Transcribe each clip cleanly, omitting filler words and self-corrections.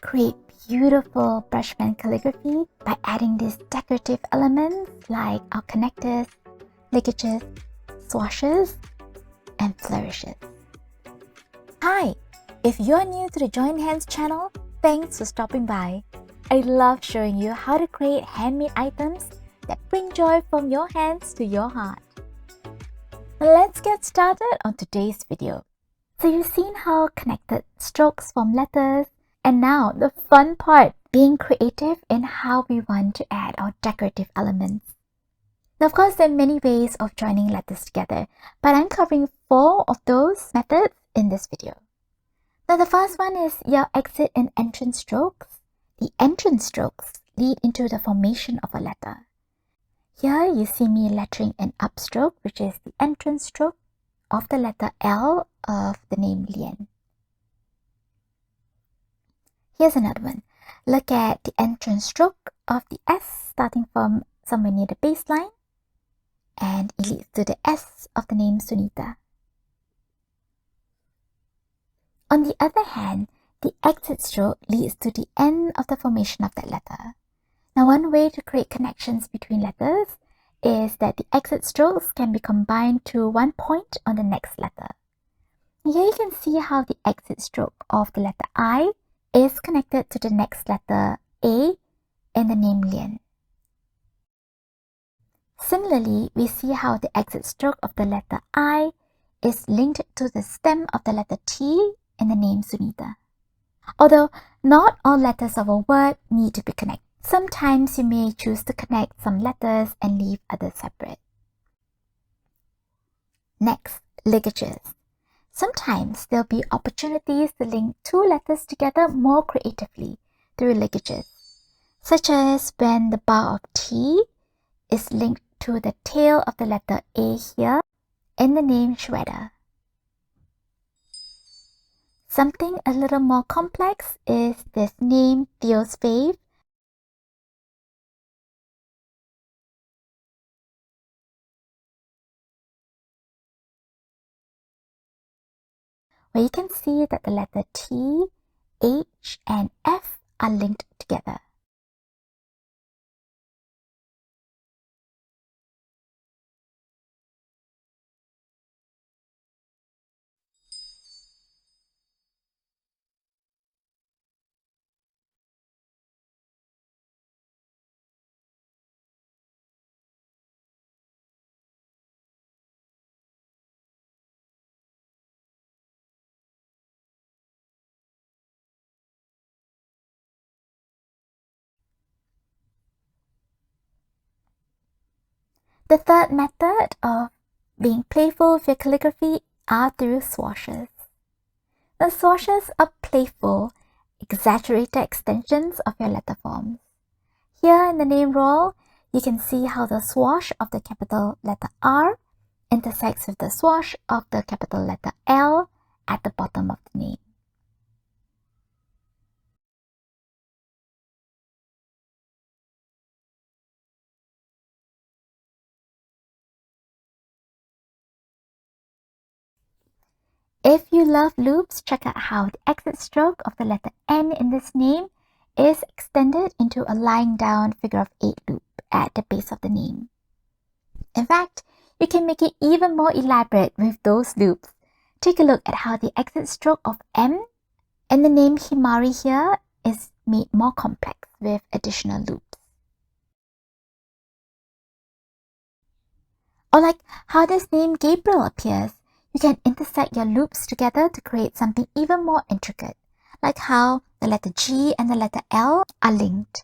create beautiful brush pen calligraphy by adding these decorative elements like our connectors, ligatures, swashes, and flourishes. Hi! If you're new to the Join Hands channel, thanks for stopping by. I love showing you how to create handmade items that bring joy from your hands to your heart. Let's get started on today's video. So you've seen how connected strokes form letters, and now the fun part, being creative in how we want to add our decorative elements. Now of course there are many ways of joining letters together, but I'm covering 4 of those methods in this video. Now the first one is your exit and entrance strokes. The entrance strokes lead into the formation of a letter. Here you see me lettering an upstroke, which is the entrance stroke of the letter L of the name Lien. Here's another one. Look at the entrance stroke of the S starting from somewhere near the baseline, and it leads to the S of the name Sunita. On the other hand, the exit stroke leads to the end of the formation of that letter. Now one way to create connections between letters is that the exit strokes can be combined to one point on the next letter. Here you can see how the exit stroke of the letter I is connected to the next letter A in the name Lien. Similarly, we see how the exit stroke of the letter I is linked to the stem of the letter T in the name Sunita. Although not all letters of a word need to be connected. Sometimes you may choose to connect some letters and leave others separate. Next, ligatures. Sometimes there'll be opportunities to link 2 letters together more creatively through ligatures, such as when the bar of T is linked to the tail of the letter A here in the name Shredder. Something a little more complex is this name Theo's Fave, where you can see that the letter T, H, and F are linked together. The third method of being playful with your calligraphy are through swashes. The swashes are playful, exaggerated extensions of your letter forms. Here in the name roll, you can see how the swash of the capital letter R intersects with the swash of the capital letter L at the bottom of the name. If you love loops, check out how the exit stroke of the letter N in this name is extended into a lying down figure of 8 loop at the base of the name. In fact, you can make it even more elaborate with those loops. Take a look at how the exit stroke of M in the name Himari here is made more complex with additional loops. Or like how this name Gabriel appears. You can intersect your loops together to create something even more intricate, like how the letter G and the letter L are linked.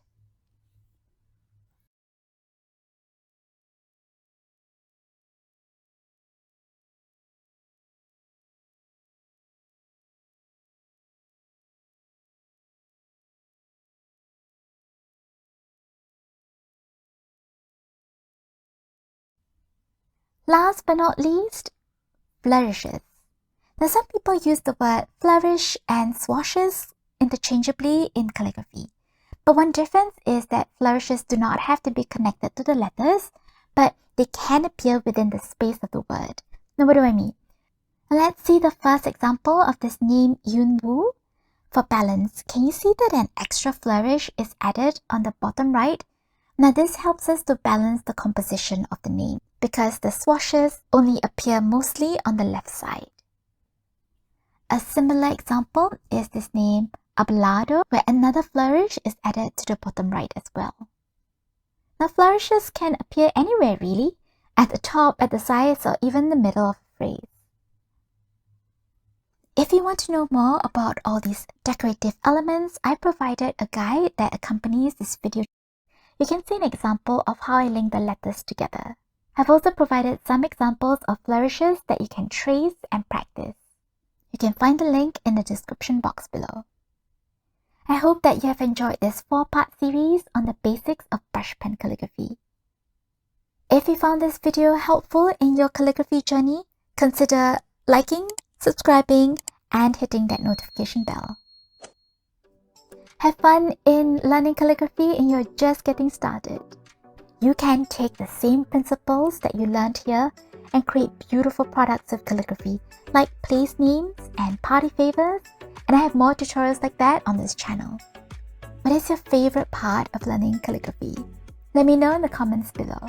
Last but not least, flourishes. Now some people use the word flourish and swashes interchangeably in calligraphy. But one difference is that flourishes do not have to be connected to the letters, but they can appear within the space of the word. Now what do I mean? Let's see the first example of this name Yun Woo. For balance, can you see that an extra flourish is added on the bottom right? Now this helps us to balance the composition of the name because the swashes only appear mostly on the left side. A similar example is this name Abelardo, where another flourish is added to the bottom right as well. Now flourishes can appear anywhere really, at the top, at the sides, or even the middle of a phrase. If you want to know more about all these decorative elements, I provided a guide that accompanies this video. You can see an example of how I link the letters together. I've also provided some examples of flourishes that you can trace and practice. You can find the link in the description box below. I hope that you have enjoyed this 4-part series on the basics of brush pen calligraphy. If you found this video helpful in your calligraphy journey, consider liking, subscribing, and hitting that notification bell. Have fun in learning calligraphy and you're just getting started. You can take the same principles that you learned here and create beautiful products of calligraphy like place names and party favors, and I have more tutorials like that on this channel. What is your favorite part of learning calligraphy? Let me know in the comments below.